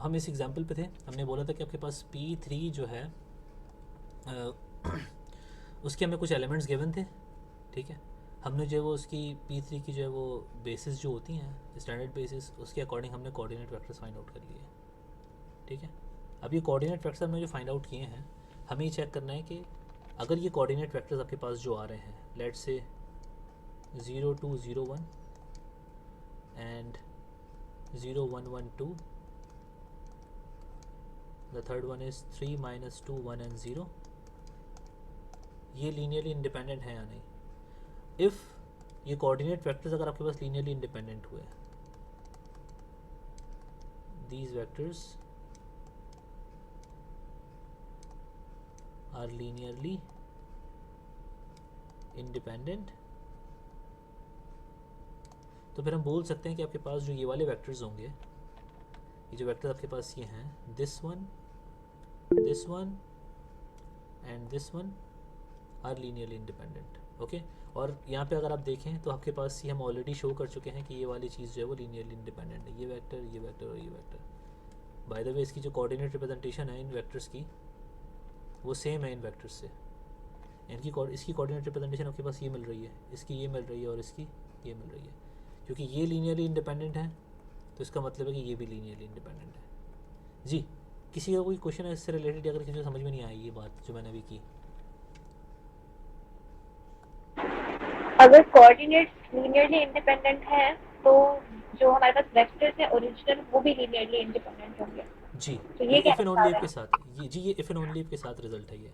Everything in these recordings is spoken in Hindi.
हम इस एग्जांपल पे थे, हमने बोला था कि आपके पास P3 जो है उसके हमें कुछ एलिमेंट्स गिवन थे, ठीक है। हमने जो है वो उसकी P3 की जो है वो बेसिस जो होती हैं स्टैंडर्ड बेसिस, उसके अकॉर्डिंग हमने कोऑर्डिनेट वेक्टर्स फाइंड आउट कर लिए, ठीक है। अब ये कोऑर्डिनेट वेक्टर्स हमने जो फाइंड आउट किए हैं, हमें ये चेक करना है कि अगर ये कोऑर्डिनेट वेक्टर्स आपके पास जो आ रहे हैं, let's say 0 2 0 1 and 0 1 1 2, the third one is 3 -2 1 and 0, ये लीनियरली इंडिपेंडेंट है या नहीं। इफ़ ये कोऑर्डिनेट वेक्टर्स अगर आपके पास लीनियरली इंडिपेंडेंट हुए, these vectors are linearly independent, तो फिर हम बोल सकते हैं कि आपके पास जो ये वाले वेक्टर्स होंगे, ये जो वेक्टर्स आपके पास ये हैं, this one and this one are linearly independent, okay. और यहाँ पे अगर आप देखें तो आपके पास ये हम ऑलरेडी शो कर चुके हैं कि ये वाली चीज़ जो है वो लीनियरली इंडिपेंडेंट है, ये वेक्टर और ये वेक्टर। बाय द वे इसकी जो कोऑर्डिनेट रिप्रेजेंटेशन है इन वेक्टर्स की वो सेम है इन वेक्टर्स से, इसकी कोऑर्डिनेट रिप्रेजेंटेशन आपके पास ये मिल रही है, इसकी ये मिल रही है और इसकी ये मिल रही है। क्योंकि ये लीनियरली इंडिपेंडेंट है तो इसका मतलब है कि ये भी लीनियरली इंडिपेंडेंट है। जी, किसी का कोई क्वेश्चन है इससे रिलेटेड, अगर किसी को समझ में नहीं आई ये बात जो मैंने अभी की? अगर कोऑर्डिनेट्स लीनियरली इंडिपेंडेंट है तो जो हमारे पास वेक्टर्स हैं ओरिजिनल वो भी लीनियरली इंडिपेंडेंट होंगे। जी, तो ये ये क्या इफ़ एंड बता ओनली रहा इफ के है? साथ, ये इफ़ एंड ओनली इफ के साथ रिजल्ट है ये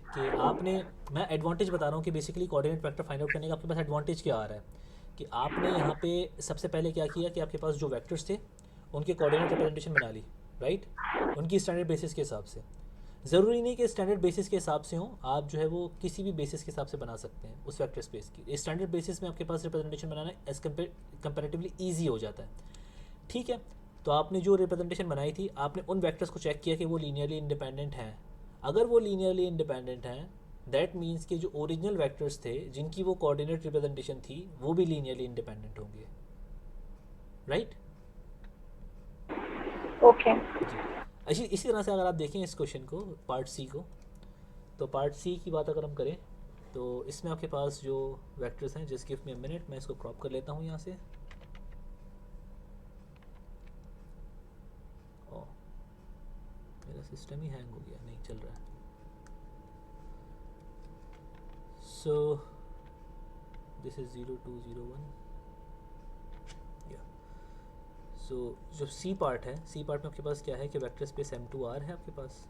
कि आपने, मैं एडवांटेज बता रहा हूँ कि basically coordinate vector find out करने का आपके पास एडवांटेज क्या आ रहा है कि आपने यहाँ पे सबसे पहले क्या किया कि आपके पास जो वेक्टर्स थे उनके कोऑर्डिनेट रिप्रेजेंटेशन बना ली, राइट, उनकी स्टैंडर्ड बेसिस के हिसाब से। ज़रूरी नहीं कि स्टैंडर्ड बेसिस के हिसाब से हो, आप जो है वो किसी भी बेसिस के हिसाब से बना सकते हैं उस वेक्टर स्पेस की। स्टैंडर्ड बेसिस में आपके पास रिप्रेजेंटेशन बनाना एज कंपेरेटिवली ईजी हो जाता है, ठीक है। तो आपने जो रिप्रेजेंटेशन बनाई थी, आपने उन वेक्टर्स को चेक किया कि वो लीनियरली इंडिपेंडेंट हैं। अगर वो लीनियरली इंडिपेंडेंट हैं दैट मीन्स कि जो ओरिजिनल वेक्टर्स थे जिनकी वो कोऑर्डिनेट रिप्रेजेंटेशन थी वो भी लीनियरली इंडिपेंडेंट होंगे, राइट। ओके। जी, इसी तरह से अगर आप देखें इस क्वेश्चन को, पार्ट सी को, तो पार्ट सी की बात अगर हम करें तो इसमें आपके पास जो वेक्टर्स हैं, just give me a minute, मैं इसको क्रॉप कर लेता हूँ यहाँ से। ओ, मेरा सिस्टम ही हैंग हो गया, नहीं चल रहा है। सो दिस इज 0 2 0 1, या सो जो सी पार्ट है, सी पार्ट में आपके पास क्या है कि वेक्टर स्पेस M2R है आपके पास,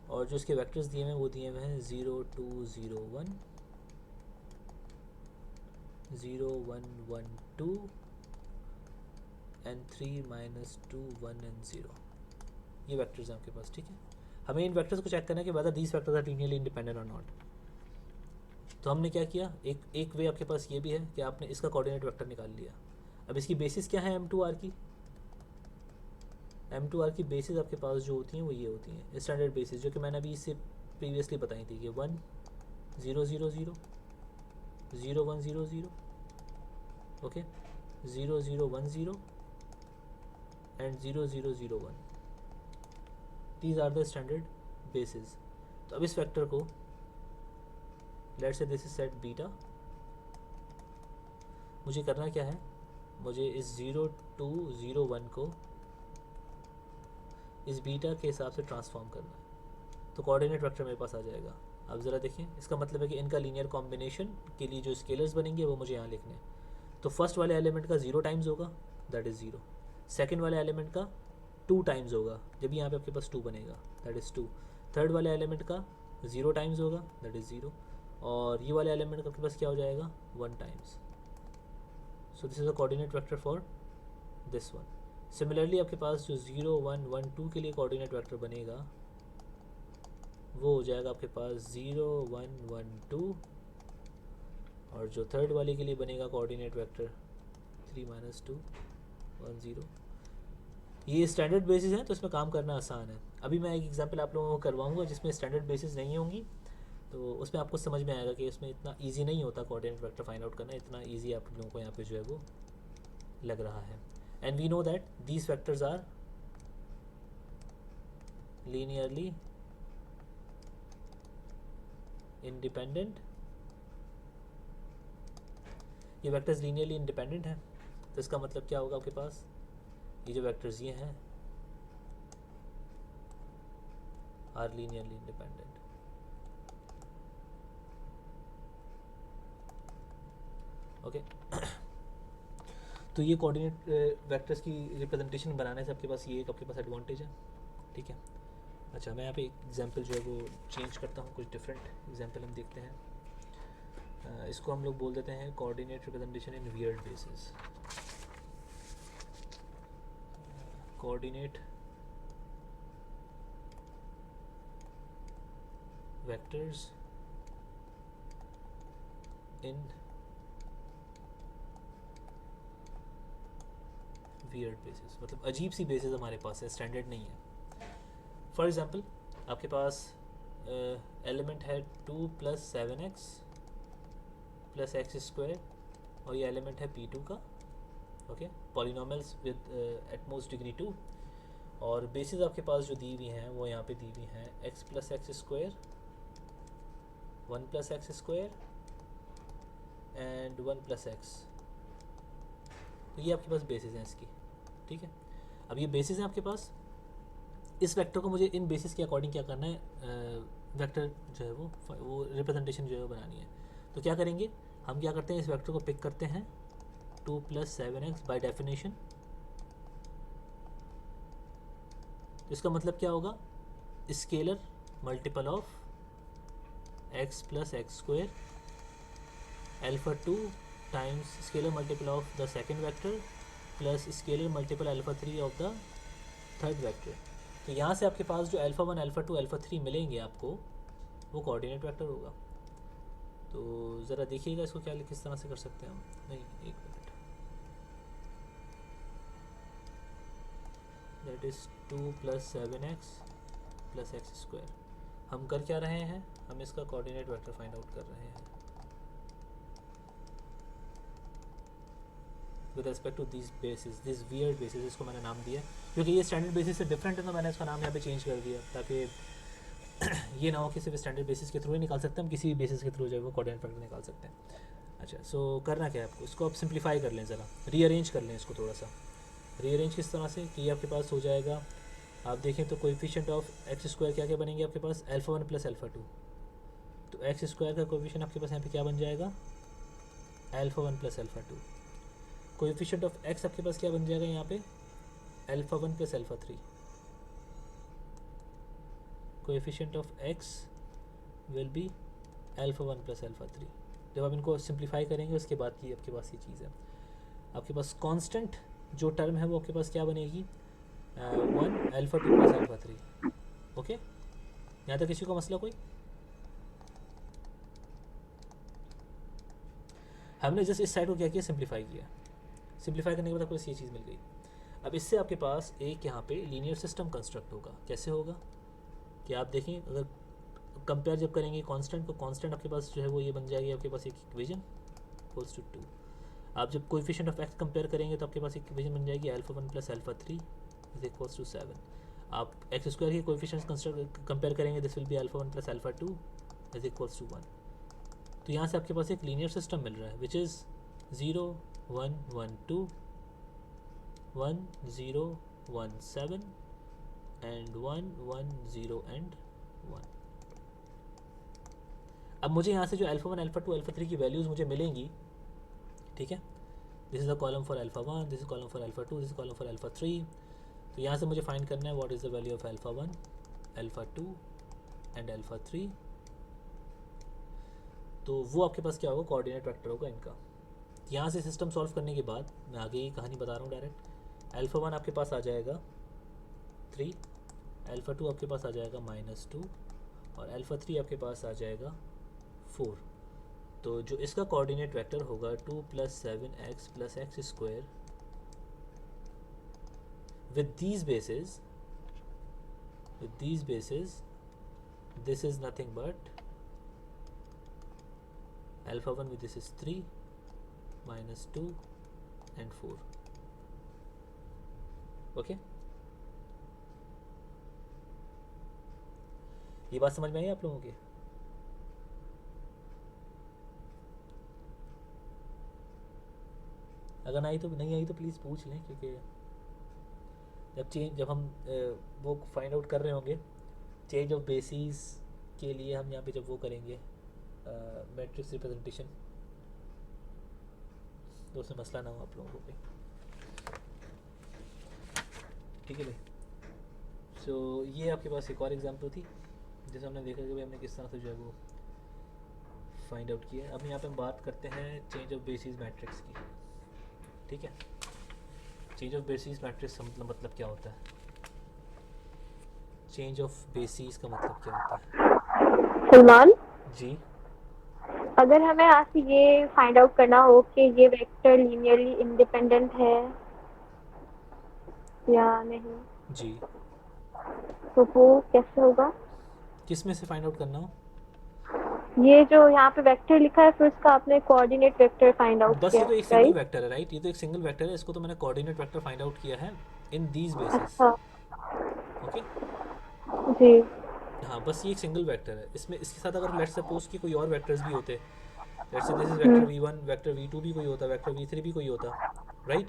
और जो इसके वेक्टर्स दिए हुए हैं वो दिए हुए हैं 0 2 0 1 0 1 1 2 एंड 3 -2 1 एंड 0, ये वेक्टर्स हैं आपके पास, ठीक है। हमें इन वेक्टर्स को चेक करना है कि whether these vectors are linearly independent और नॉट। तो हमने क्या किया, एक वे आपके पास ये भी है कि आपने इसका कोऑर्डिनेट वेक्टर निकाल लिया। अब इसकी बेसिस क्या है M2R की, M2R की बेसिस आपके पास जो होती हैं वो ये होती हैं स्टैंडर्ड बेसिस, जो कि मैंने अभी इससे प्रीवियसली बताई थी कि 1 0 0 0 0 1 0 0, okay, 0 0 1 0 and 0 0 0 1, these are the standard basis. तो अब इस वेक्टर को let's say this is set beta, मुझे करना क्या है, मुझे इस 0 2 0 1 को इस बीटा के हिसाब से ट्रांसफॉर्म करना है, तो कोऑर्डिनेट वेक्टर मेरे पास आ जाएगा। अब ज़रा देखिए, इसका मतलब है कि इनका लीनियर कॉम्बिनेशन के लिए जो स्केलर्स बनेंगे वो मुझे यहाँ लिखने हैं। तो फर्स्ट वाले एलिमेंट का 0 टाइम्स होगा, दैट इज़ 0। सेकेंड वाले एलिमेंट का 2 टाइम्स होगा, जब यहाँ पे आपके पास 2 बनेगा, दैट इज़ 2। थर्ड वाले एलिमेंट का 0 टाइम्स होगा, दैट इज़ 0। और ये वाले एलिमेंट का आपके पास क्या हो जाएगा, 1 times. So this is a coordinate vector for this one. Similarly आपके पास जो 0 1 1 2 के लिए कोऑर्डिनेट वेक्टर बनेगा वो हो जाएगा आपके पास 0 1 1 2, और जो थर्ड वाले के लिए बनेगा कोऑर्डिनेट वेक्टर 3 -2 1 0। ये स्टैंडर्ड बेसिस हैं तो इसमें काम करना आसान है। अभी मैं एक एग्जांपल आप लोगों को करवाऊंगा जिसमें स्टैंडर्ड बेसिस नहीं होंगी, तो उसमें आपको समझ में आएगा कि इसमें इतना ईजी नहीं होता कोऑर्डिनेट वेक्टर फाइंड आउट करना, इतना ईजी आप लोगों को यहाँ पे जो है वो लग रहा है। and we know that these vectors are linearly independent. ये वेक्टर्स लीनियरली इंडिपेंडेंट हैं, तो इसका मतलब क्या होगा आपके पास, ये जो वेक्टर्स ये हैं आर लीनियरली इंडिपेंडेंट. ओके तो ये कोऑर्डिनेट वेक्टर्स की रिप्रेजेंटेशन बनाने से आपके पास ये एक आपके पास एडवांटेज है. ठीक है. अच्छा मैं यहाँ पे एक एग्जांपल जो है वो चेंज करता हूँ, कुछ डिफरेंट एग्जांपल हम देखते हैं. इसको हम लोग बोल देते हैं coordinate representation in weird basis. Coordinate vectors in weird basis, मतलब अजीब सी बेसिस हमारे पास है, स्टैंडर्ड नहीं है. फॉर एग्जांपल आपके पास एलिमेंट है 2 + 7x + x², और ये एलिमेंट है P2 का. Okay polynomials with at most degree 2, और बेसिस आपके पास जो दी हुई हैं वो यहाँ पे दी हुई हैं x + x², 1 + x² and 1 + x. तो ये आपके पास बेसिस हैं इसकी. ठीक है. अब ये बेसिस हैं आपके पास. इस वेक्टर को मुझे इन बेसिस के अकॉर्डिंग क्या करना है, वेक्टर जो है वो रिप्रेजेंटेशन जो है वो बनानी है. तो क्या करेंगे हम, क्या करते हैं इस वेक्टर को पिक करते हैं 2 + 7x बाय डेफिनेशन. इसका मतलब क्या होगा, scalar multiple of x + x² α2 times scalar multiple of the second vector plus scalar multiple α3 of the third vector. तो यहाँ से आपके पास जो α1 α2 α3 मिलेंगे आपको, वो कोऑर्डिनेट वेक्टर होगा. तो ज़रा देखिएगा इसको क्या किस तरह से कर सकते हैं हम. नहीं एक minute, that is 2 + 7x + x². हम कर क्या रहे हैं, हम इसका कोऑर्डिनेट वेक्टर फाइंड आउट कर रहे हैं with respect to this basis, this weird basis. इसको मैंने नाम दिया क्योंकि ये स्टैंडर्ड बेसिस से डिफरेंट है, तो मैंने इसका नाम यहाँ पे चेंज कर दिया ताकि ये ना हो कि सिर्फ स्टैंडर्ड बेसिस के थ्रू ही निकाल सकते हैं, हम किसी भी बेसिस के थ्रू जो है वो कोऑर्डिनेट वेक्टर निकाल सकते हैं. अच्छा सो करना क्या है आपको, इसको आप सिंप्लीफाई कर लें, ज़रा रीअरेंज कर लें इसको थोड़ा सा. रीअरेंज किस तरह से कि आपके पास हो जाएगा, आप देखें तो कोएफिशिएंट ऑफ x² क्या क्या बनेंगे आपके पास, α1 + α2. तो x² का कोएफिशिएंट आपके पास यहाँ पे क्या बन जाएगा, α1 + α2. कोएफिशिएंट ऑफ x आपके पास क्या बन जाएगा यहाँ पे, α1 + α3. Coefficient of x will be α1 + α3. जब आप इनको सिंप्लीफाई करेंगे उसके बाद की आपके पास ये चीज़ है. आपके पास कांस्टेंट जो टर्म है वो आपके पास क्या बनेगी, 1 α2 + α3. ओके यहाँ तक किसी को मसला कोई, हमने जस्ट इस साइड को क्या किया, सिंप्लीफाई किया. सिंप्लीफाई करने के बाद आपको ये चीज़ मिल गई. अब इससे आपके पास एक यहाँ पे लीनियर सिस्टम कंस्ट्रक्ट होगा. कैसे होगा कि आप देखें, अगर कंपेयर जब करेंगे कांस्टेंट, तो कांस्टेंट आपके पास जो है वो ये बन जाएगी आपके पास एक इक्वेशन इक्वल्स टू 2. आप जब कोएफिशिएंट ऑफ x कंपेयर करेंगे तो आपके पास एक इक्वेशन बन जाएगी α1 + α3 इक्वल्स टू 7. आप x² के कोएफिशिएंट्स कंपेयर करेंगे, this will be α1 + α2 equals to 1. तो यहाँ से आपके पास एक लीनियर सिस्टम मिल रहा है विच इज़ 0 1 1 2 1 0 1 7 एंड 1 1 0 एंड 1. अब मुझे यहाँ से जो α1 α2 α3 की वैल्यूज़ मुझे मिलेंगी, ठीक है, this is the column for α1, this is column for α2, this is column for α3. तो यहाँ से मुझे फाइंड करना है what is the value of α1 α2 and α3. तो वो आपके पास क्या होगा, कोऑर्डिनेट वेक्टर होगा इनका. यहाँ से सिस्टम सॉल्व करने के बाद मैं आगे की कहानी बता रहा हूँ डायरेक्ट. α1 आपके पास आ जाएगा 3, α2 आपके पास आ जाएगा -2 और α3 आपके पास आ जाएगा 4. तो जो इसका कोऑर्डिनेट वेक्टर होगा 2 + 7x + x² with these bases this is nothing but α1 with this is 3 -2 and 4. Okay, ये बात समझ में आई आप लोगों की? अगर नहीं आई तो प्लीज़ पूछ लें, क्योंकि जब हम वो फाइंड आउट कर रहे होंगे चेंज ऑफ बेसिस के लिए, हम यहाँ पे जब वो करेंगे मैट्रिक्स रिप्रेजेंटेशन, तो उसमें मसला ना हो आप लोगों को भी। ठीक है भाई। सो ये आपके पास एक और एग्जांपल थी जैसे हमने देखा कि भाई हमने किस तरह से जो है वो फाइंड आउट किया। अब यहाँ पे हम बात करते हैं चेंज ऑफ बेसिस मैट्रिक्स की। ठीक है, चेंज ऑफ बेसिस मैट्रिक्स का मतलब क्या होता है? चेंज ऑफ बेसिस का मतलब क्या होता है सलमान, जी? अगर हमें आज से ये फाइंड आउट करना हो कि ये वेक्टर लीनियरली इंडिपेंडेंट है या नहीं, जी, तो वो कैसे होगा? किस में से फाइंड आउट करना हो? ये जो यहाँ पे वेक्टर लिखा है, फिर उसका आपने कोऑर्डिनेट वेक्टर फाइंड आउट बस ये किया, तो एक सिंगल राइट? वेक्टर है, राइट? ये तो एक सिंगल वेक्टर है, इसको तो मैंने कोऑर्डिनेट वेक्टर फाइंड आउट किया है इन दीज बेसिस। हाँ ओके, जी, हाँ, बस ये एक सिंगल वेक्टर है। इसमें इसके साथ अगर लेट्स सपोज कि कोई और वेक्टर्स भी होते, let's say this is vector v1, vector v2 भी कोई होता, वेक्टर v3 भी कोई होता, राइट?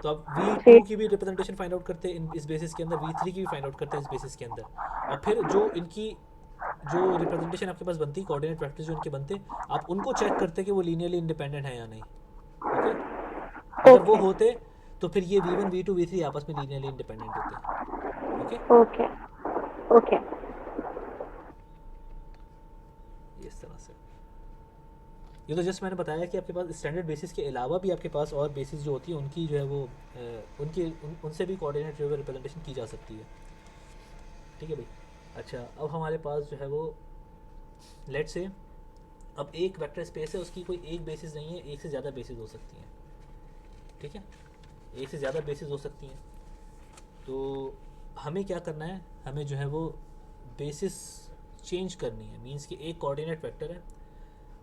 तो अब जी, v2 की भी रिप्रेजेंटेशन फाइंड आउट करते इन इस बेसिस के अंदर, v3 की भी फाइंड आउट करते हैं इस बेसिस के अंदर, और फिर जो इनकी जो रिप्रेजेंटेशन आपके पास बनती, कोऑर्डिनेट वेक्टर्स जो इनके बनते, आप उनको चेक करते कि वो लीनियरली इंडिपेंडेंट है या नहीं। ओके, अगर वो ओके होते तो फिर ये v1 v2 v3 आपस में लीनियरली इंडिपेंडेंट होते। ओके, ओके ओके, इस तरह से। ये तो जस्ट मैंने बताया कि आपके पास स्टैंडर्ड बेसिस के अलावा भी आपके पास और बेसिस जो होती है उनकी जो है वो उनसे भी कोऑर्डिनेट जो है रिप्रेजेंटेशन की जा सकती है। ठीक है भाई। अच्छा, अब हमारे पास जो है वो लेट से अब एक वेक्टर स्पेस है, उसकी कोई एक बेसिस नहीं है, एक से ज़्यादा बेसिस हो सकती हैं। ठीक है, एक से ज़्यादा बेसिस हो सकती हैं। तो हमें क्या करना है, हमें जो है वो बेसिस चेंज करनी है। मीन्स कि एक कोऑर्डिनेट वेक्टर है,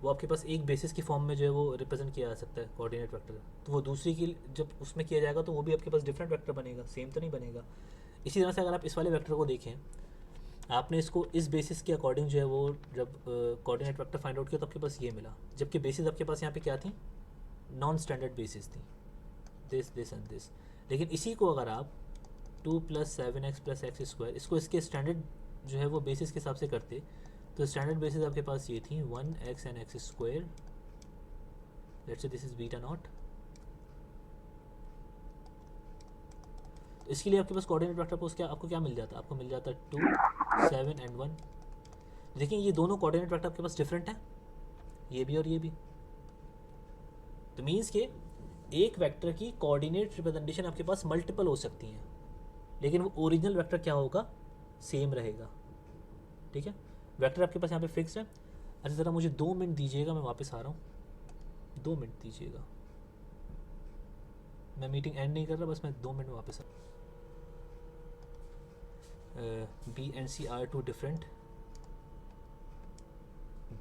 वो आपके पास एक बेसिस की फॉर्म में जो है वो रिप्रेजेंट किया जा सकता है कोऑर्डिनेट वेक्टर, तो वो दूसरी की जब उसमें किया जाएगा तो वो भी आपके पास डिफरेंट वेक्टर बनेगा, सेम तो नहीं बनेगा। इसी तरह से अगर आप इस वाले वेक्टर को देखें, आपने इसको इस बेसिस के अकॉर्डिंग जो है वो जब कोऑर्डिनेट वेक्टर फाइंड आउट किया तो आपके पास ये मिला, जबकि बेसिस आपके पास यहाँ पे क्या थी, नॉन स्टैंडर्ड बेसिस थी, दिस एंड दिस। लेकिन इसी को अगर आप 2 + 7x + x² इसको इसके स्टैंडर्ड जो है वो बेसिस के हिसाब से करते, तो स्टैंडर्ड बेसिस आपके पास ये थी 1x and x², let's say this is beta not. इसके लिए आपके पास कोऑर्डिनेट वेक्टर पोज क्या आपको क्या मिल जाता, आपको मिल जाता 2 7 and 1। लेकिन ये दोनों कोऑर्डिनेट वेक्टर आपके पास डिफरेंट है, ये भी और ये भी। तो मीन्स के एक वेक्टर की कोऑर्डिनेट रिप्रेजेंटेशन आपके पास मल्टीपल हो सकती हैं, लेकिन वो ओरिजिनल वेक्टर क्या होगा, सेम रहेगा। ठीक है, वेक्टर आपके पास यहाँ पे फिक्स है। अच्छा, ज़रा मुझे 2 मिनट दीजिएगा, मैं वापस आ रहा हूँ, 2 मिनट दीजिएगा, मैं मीटिंग एंड नहीं कर रहा, बस मैं 2 मिनट में वापस आ। B and C are two different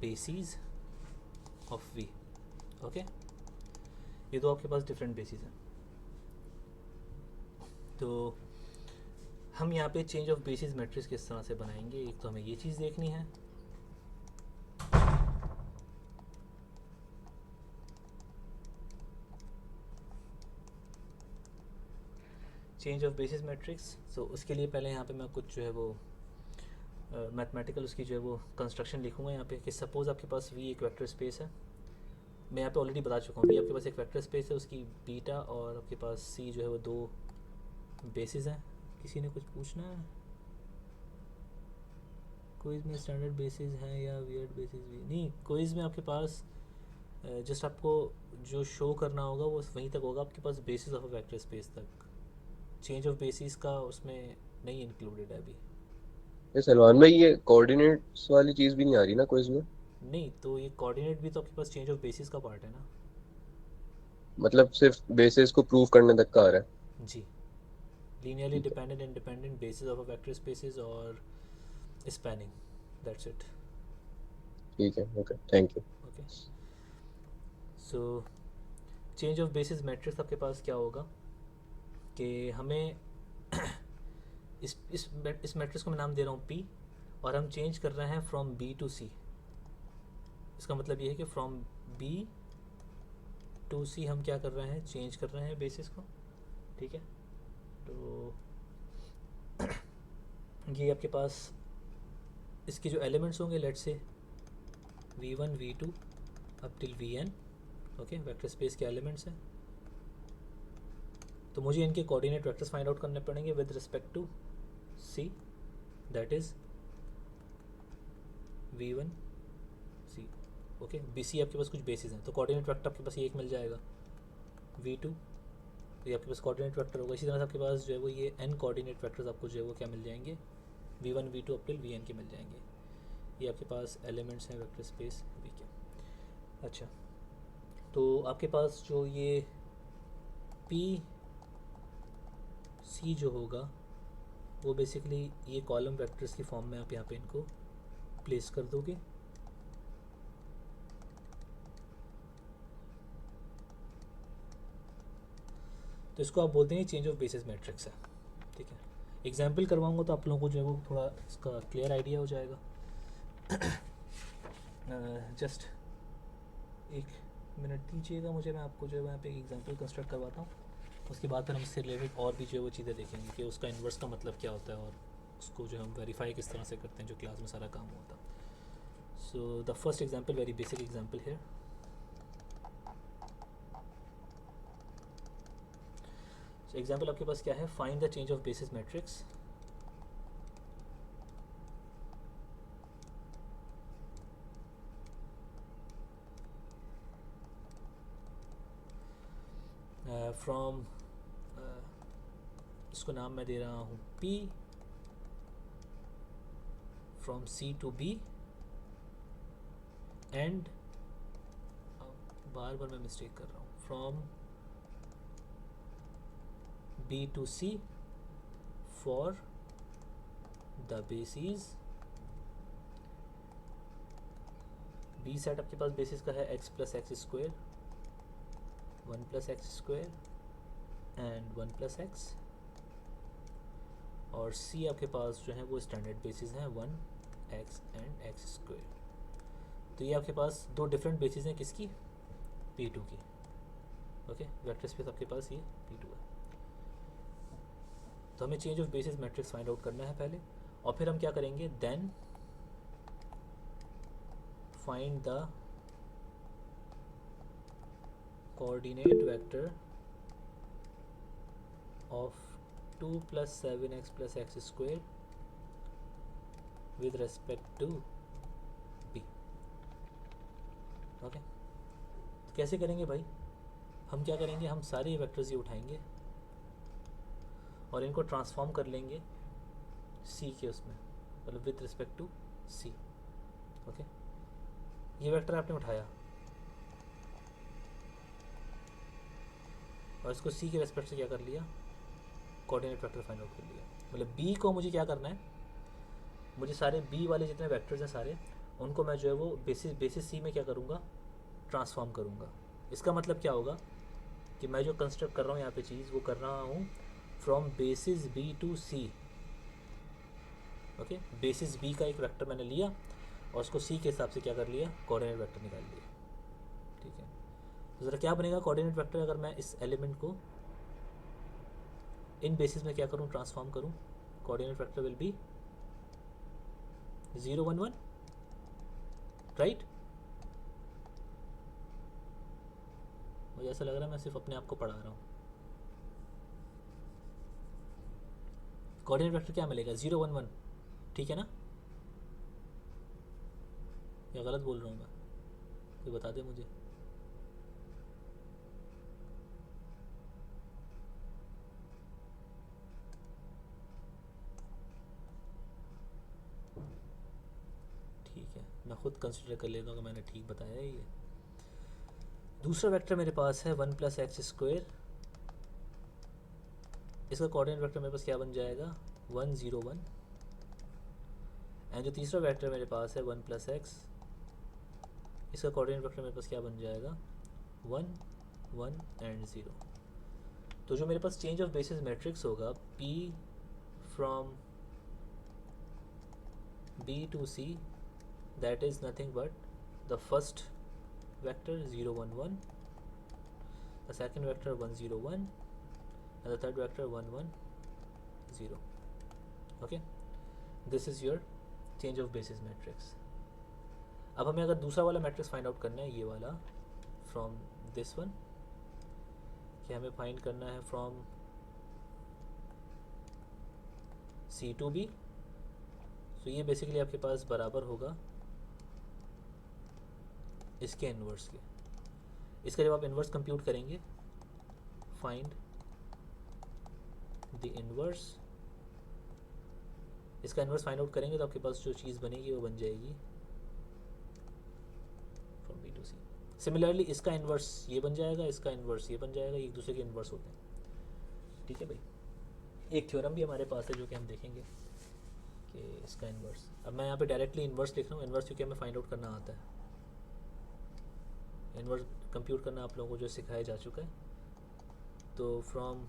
basis of V. Okay, ये दो आपके पास डिफरेंट बेसिस हैं। तो हम यहाँ पे चेंज ऑफ बेसिस मैट्रिक्स किस तरह से बनाएंगे, एक तो हमें ये चीज़ देखनी है। चेंज ऑफ बेसिस मैट्रिक्स, सो उसके लिए पहले यहाँ पे मैं कुछ जो है वो मैथमेटिकल उसकी जो है वो कंस्ट्रक्शन लिखूँगा यहाँ पे कि सपोज़ आपके पास वी एक वेक्टर स्पेस है। मैं यहाँ पे ऑलरेडी बता चुका हूँ, वी आपके पास एक वेक्टर स्पेस है, उसकी बीटा और आपके पास सी जो है वो दो बेसिस हैं। किसी ने कुछ पूछना है? क्विज़ में स्टैंडर्ड बेसिस है या वियर्ड बेसिस भी नहीं, क्विज़ में आपके पास जस्ट आपको जो शो करना होगा वो वहीं तक होगा, आपके पास basis of a vector space तक। चेंज ऑफ बेसिस का उसमें नहीं इंक्लूडेड है अभी। ये सलमान भाई, ये कोऑर्डिनेट्स वाली चीज भी नहीं आ रही ना क्विज में? नहीं, तो ये कोऑर्डिनेट भी तो आपके पास चेंज ऑफ बेसिस का पार्ट है ना। मतलब सिर्फ बेसिस को प्रूव करने तक का आ रहा है? जी, लीनियरली ठीक है, dependent independent basis of a vector spaces और स्पैनिंग, दैट्स इट। ठीक है, okay, thank you. Okay, so change of basis matrix आपके पास क्या होगा कि हमें इस मैट्रिक्स को मैं नाम दे रहा हूँ P, और हम चेंज कर रहे हैं फ्रॉम B टू C। इसका मतलब ये है कि फ्रॉम B टू C हम क्या कर रहे हैं, चेंज कर रहे हैं बेसिस को, ठीक है। तो ये आपके पास इसके जो एलिमेंट्स होंगे, let's say V1 V2 up till Vn, okay, vector space के एलिमेंट्स हैं। तो मुझे इनके कोऑर्डिनेट वेक्टर्स फाइंड आउट करने पड़ेंगे with respect to C, that is V1 C, okay. BC आपके पास कुछ बेसिस हैं, तो कोऑर्डिनेट वेक्टर आपके पास ये एक मिल जाएगा, V2 ये आपके पास कोऑर्डिनेट वेक्टर होगा। इसी तरह से आपके पास जो है वो ये n कोऑर्डिनेट वेक्टर्स आपको जो है वो क्या मिल जाएंगे, V1 V2 up till Vn के मिल जाएंगे। ये आपके पास एलिमेंट्स हैं वेक्टर स्पेस V के। अच्छा, तो आपके पास जो ये P C जो होगा वो बेसिकली ये कॉलम वेक्टर्स की फॉर्म में आप यहाँ पे इनको प्लेस कर दोगे। तो इसको आप बोलते हैं चेंज ऑफ बेसिस मैट्रिक्स है, ठीक है। एग्जाम्पल करवाऊंगा तो आप लोगों को जो है वो थोड़ा इसका क्लियर आइडिया हो जाएगा। जस्ट एक मिनट दीजिएगा मुझे, मैं आपको जो है वहाँ पे एग्जाम्पल कंस्ट्रक्ट करवाता हूँ। उसके बाद फिर हम इससे रिलेटेड और भी जो है वो चीज़ें देखेंगे कि उसका इन्वर्स का मतलब क्या होता है और उसको जो हम वेरीफाई किस तरह से करते हैं, जो क्लास में सारा काम होता है। So the first example, very basic example है। एग्जाम्पल आपके पास क्या है, find the change of basis matrix from, इसको नाम मैं दे रहा हूँ P from C to B and, बार बार मैं मिस्टेक कर रहा हूँ, from B to C for the bases B set आपके पास बेसिस का है x plus x square, 1 plus x square and 1 plus x, और C आपके पास जो है वो स्टैंडर्ड बेसिस हैं 1x एंड एक्स स्क्वेयर। तो ये आपके पास दो डिफरेंट बेसिस हैं किसकी, P2 की, ओके। वेक्टर स्पेस आपके पास ये P2 है। तो हमें change of basis matrix find out करना है पहले, और फिर हम क्या करेंगे, then find the coordinate vector of 2 plus 7x plus x square with respect to B, okay. कैसे करेंगे भाई, हम क्या करेंगे, हम सारे वेक्टर्स ये उठाएंगे और इनको ट्रांसफॉर्म कर लेंगे C के उसमें, मतलब with respect to C, okay. ये वेक्टर आपने उठाया और इसको C के रेस्पेक्ट से क्या कर लिया, कोऑर्डिनेट वेक्टर फाइंड आउट कर लिया। मतलब B को मुझे क्या करना है, मुझे सारे B वाले जितने वेक्टर्स हैं सारे उनको मैं जो है वो बेसिस C में क्या करूँगा, ट्रांसफॉर्म करूँगा। इसका मतलब क्या होगा कि मैं जो कंस्ट्रक्ट कर रहा हूँ यहाँ पे चीज़, वो कर रहा हूँ from basis B to C, okay. Basis B का एक वेक्टर मैंने लिया और उसको C के हिसाब से क्या कर लिया, कोऑर्डिनेट वेक्टर निकाल लिया, ठीक है। तो ज़रा क्या बनेगा कोऑर्डिनेट वेक्टर, अगर मैं इस एलिमेंट को इन बेसिस में क्या करूँ, ट्रांसफॉर्म करूँ, coordinate vector will be 0 1 1, right. मुझे ऐसा लग रहा है मैं सिर्फ अपने आप को पढ़ा रहा हूँ। कोऑर्डिनेट वेक्टर क्या मिलेगा, 0 1 1, ठीक है ना, या गलत बोल रहा हूँ मैं, कोई बता दे मुझे। ठीक है, मैं खुद कंसिडर कर लेता हूँ कि मैंने ठीक बताया है। ये दूसरा वेक्टर मेरे पास है 1 प्लस एक्स स्क्वेयर, इसका कोऑर्डिनेट वेक्टर मेरे पास क्या बन जाएगा, 1 0 1, एंड जो तीसरा वेक्टर मेरे पास है 1 प्लस एक्स, इसका कोऑर्डिनेट वेक्टर मेरे पास क्या बन जाएगा, 1 1 एंड 0। तो जो मेरे पास चेंज ऑफ बेसिस मैट्रिक्स होगा P from B to C, that is nothing but the first vector 0 1 1, the second vector 1 0 1, and the third vector 1 1 0. Okay, this is your change of basis matrix. अब हमें अगर दूसरा वाला मैट्रिक्स फाइंड आउट करना है, ये वाला फ्रॉम दिस वन, कि हमें फाइंड करना है फ्रॉम C to B, तो ये बेसिकली आपके पास बराबर होगा इसके इन्वर्स के। इसका जब आप इन्वर्स कंप्यूट करेंगे, फाइंड द इन्वर्स, इसका इन्वर्स फाइंड आउट करेंगे तो आपके पास जो चीज़ बनेगी वो बन जाएगी from B to C। Similarly इसका इन्वर्स ये बन जाएगा, इसका इन्वर्स ये बन जाएगा, एक दूसरे के इन्वर्स होते हैं। ठीक है भाई, एक थ्योरम भी हमारे पास है जो कि हम देखेंगे कि इसका इन्वर्स। अब मैं यहाँ पे डायरेक्टली इन्वर्स लिख रहा हूँ, इन्वर्स क्योंकि हमें फाइंड आउट करना आता है। इन्वर्स कंप्यूट करना आप लोगों को जो सिखाया जा चुका है। तो फ्रॉम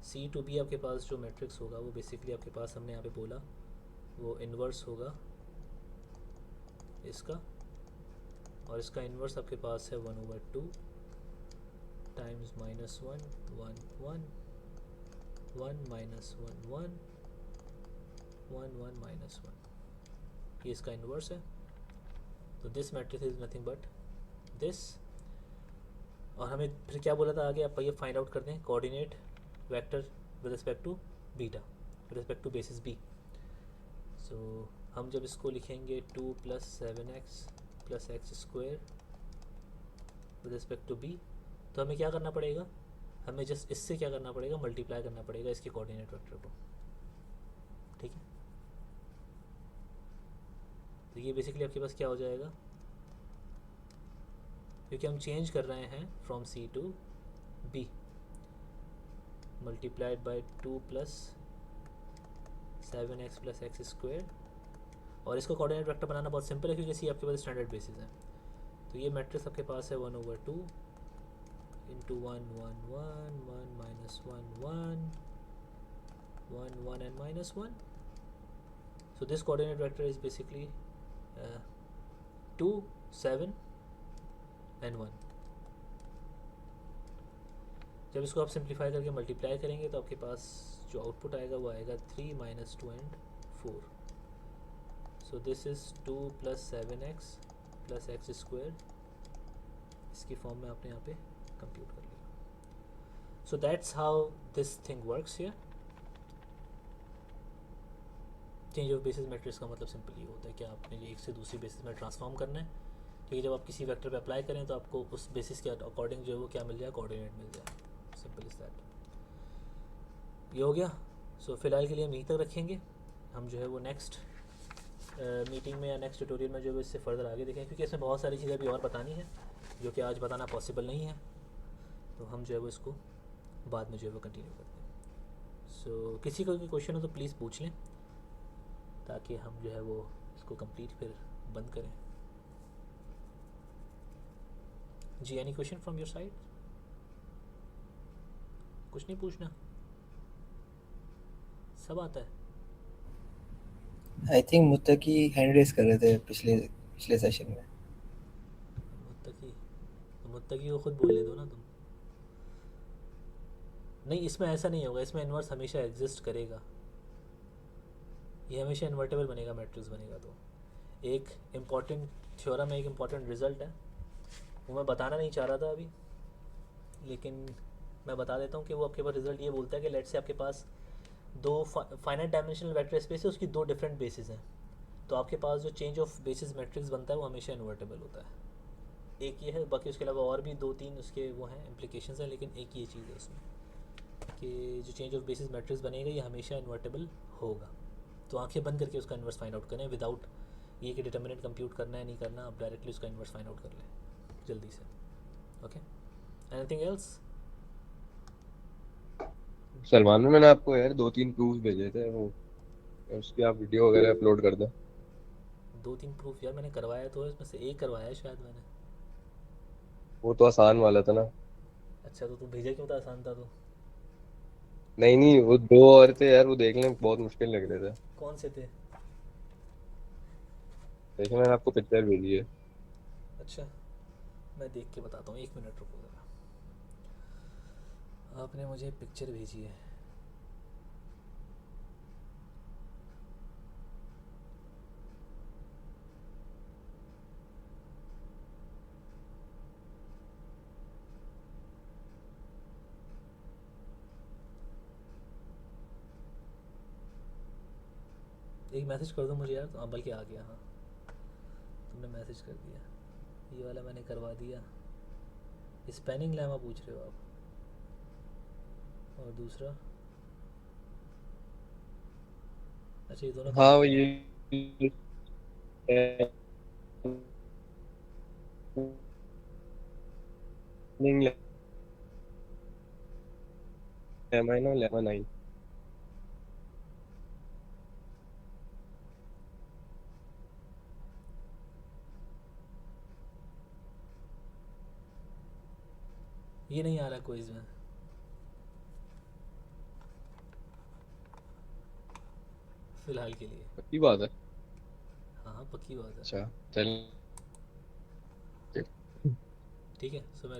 C to B आपके पास जो मैट्रिक्स होगा वो बेसिकली आपके पास, हमने यहाँ पे बोला, वो इन्वर्स होगा इसका, और इसका इन्वर्स आपके पास है 1/2 टाइम्स -1 1 1 1 -1 1 1 1 -1, ये इसका इन्वर्स है। तो this matrix is nothing but this. और हमें फिर क्या बोला था आगे, आप ये फाइंड आउट करते हैं coordinate vector with respect to beta, with respect to basis B। So हम जब इसको लिखेंगे 2 + 7x + x² with respect to B, तो हमें क्या करना पड़ेगा, हमें जस्ट इससे क्या करना पड़ेगा, मल्टीप्लाई करना पड़ेगा इसके कोऑर्डिनेट वेक्टर को। ठीक है, तो ये बेसिकली आपके पास क्या हो जाएगा, क्योंकि हम चेंज कर रहे हैं from C to B, multiplied by 2 + 7x + x²। और इसका कोऑर्डिनेट वेक्टर बनाना बहुत सिंपल है क्योंकि इसी आपके पास स्टैंडर्ड बेसिस है। तो ये मैट्रिक्स आपके पास है 1/2 into 1 1 1 1 -1 1 1 1 and -1. So this coordinate vector is basically 2 7 and 1. जब इसको आप सिंप्लीफाई करके मल्टीप्लाई करेंगे तो आपके पास जो आउटपुट आएगा वो आएगा 3 - 2 and 4. So this is 2 + 7x + x², इसकी फॉर्म में आपने यहाँ पे कंप्यूट कर लिया। So that's how this thing works here. Change of basis matrix का मतलब सिंपल ये होता है कि आपने ये एक से दूसरी बेसिस में ट्रांसफॉर्म करना है, क्योंकि जब आप किसी वेक्टर पे अप्लाई करें तो आपको उस बेसिस के अकॉर्डिंग जो है वो क्या मिल जाए, कोऑर्डिनेट मिल जाए। Simple is that. ये हो गया। सो फिलहाल के लिए हम यहीं तक रखेंगे। हम जो है वो नेक्स्ट मीटिंग में या नेक्स्ट ट्यूटोरियल में जो है इससे फर्दर आगे देखें, क्योंकि इसमें बहुत सारी चीज़ें भी और बतानी है जो कि आज बताना पॉसिबल नहीं है। तो हम जो है वो इसको बाद में जो है वो कंटिन्यू करते हैं। सो किसी का कोई क्वेश्चन हो तो प्लीज़ पूछ लें, ताकि हम जो है वो इसको कंप्लीट फिर बंद करें। जी, any question from your side? कुछ नहीं पूछना, सब आता है। I think Muttaqi hand raise कर रहे थे पिछले सेशन में। मुत्तकी को खुद बोलने दो ना तुम। नहीं, इसमें ऐसा नहीं होगा, इसमें इन्वर्स हमेशा एग्जिस्ट करेगा, ये हमेशा इन्वर्टेबल बनेगा, मैट्रिक्स बनेगा। तो एक इम्पॉर्टेंट थ्योरम है, एक इम्पॉर्टेंट रिजल्ट है, वो मैं बताना नहीं चाह रहा था अभी, लेकिन मैं बता देता हूँ कि वो आपके पास रिजल्ट ये बोलता है कि लेट से आपके पास दो फाइनाइट डायमेंशनल वेक्टर स्पेस है, उसकी दो डिफरेंट बेसिस हैं, तो आपके पास जो चेंज ऑफ बेसिस मैट्रिक्स बनता है वो हमेशा इन्वर्टेबल होता है। एक ये है, बाकी उसके अलावा और भी 2-3 उसके वो हैं इम्प्लीकेशंस हैं, लेकिन एक ये चीज़ है उसमें कि जो चेंज ऑफ बेसिस मैट्रिक्स बनेगा ये हमेशा इन्वर्टेबल होगा। तो आंखें बंद करके उसका इन्वर्स फाइंड आउट करें, विदाउट ये कि डिटर्मिनेंट कंप्यूट करना है नहीं करना, आप डायरेक्टली उसका इन्वर्स फाइंड आउट कर लें जल्दी से। Okay, anything else? सलमान में मैंने आपको यार 2-3 प्रूफ भेजे थे, वो उसकी आप वीडियो वगैरह अपलोड कर दो। 2-3 प्रूफ यार मैंने करवाया तो है, इसमें से एक करवाया है शायद मैंने। वो तो आसान वाला था ना। अच्छा, तो तू भेजा क्यों था आसान था तो? नहीं नहीं, वो दो और थे यार, वो देखने में बहुत मुश्किल लग रहे थे। कौन से थे? देखिए मैंने आपको पिक्चर भेजी है। अच्छा, मैं देख के बताता हूँ, 1 मिनट रुको ज़रा। आपने मुझे पिक्चर भेजी है। एक मैसेज कर दो मुझे यार, तो बल्कि आ गया, हाँ तुमने मैसेज कर दिया। ये वाला मैंने करवा दिया। स्पेनिंग लैमा पूछ रहे हो आप? और दूसरा? अच्छा, ये दोनों हाँ वो कंबाइन है। ये लेमन और लेमन आई। ये नहीं आ रहा क्विज में फ़िलहाल के लिए। पक्की बात है। हाँ हाँ, पक्की बात है। अच्छा चल। ठीक है, सो मैं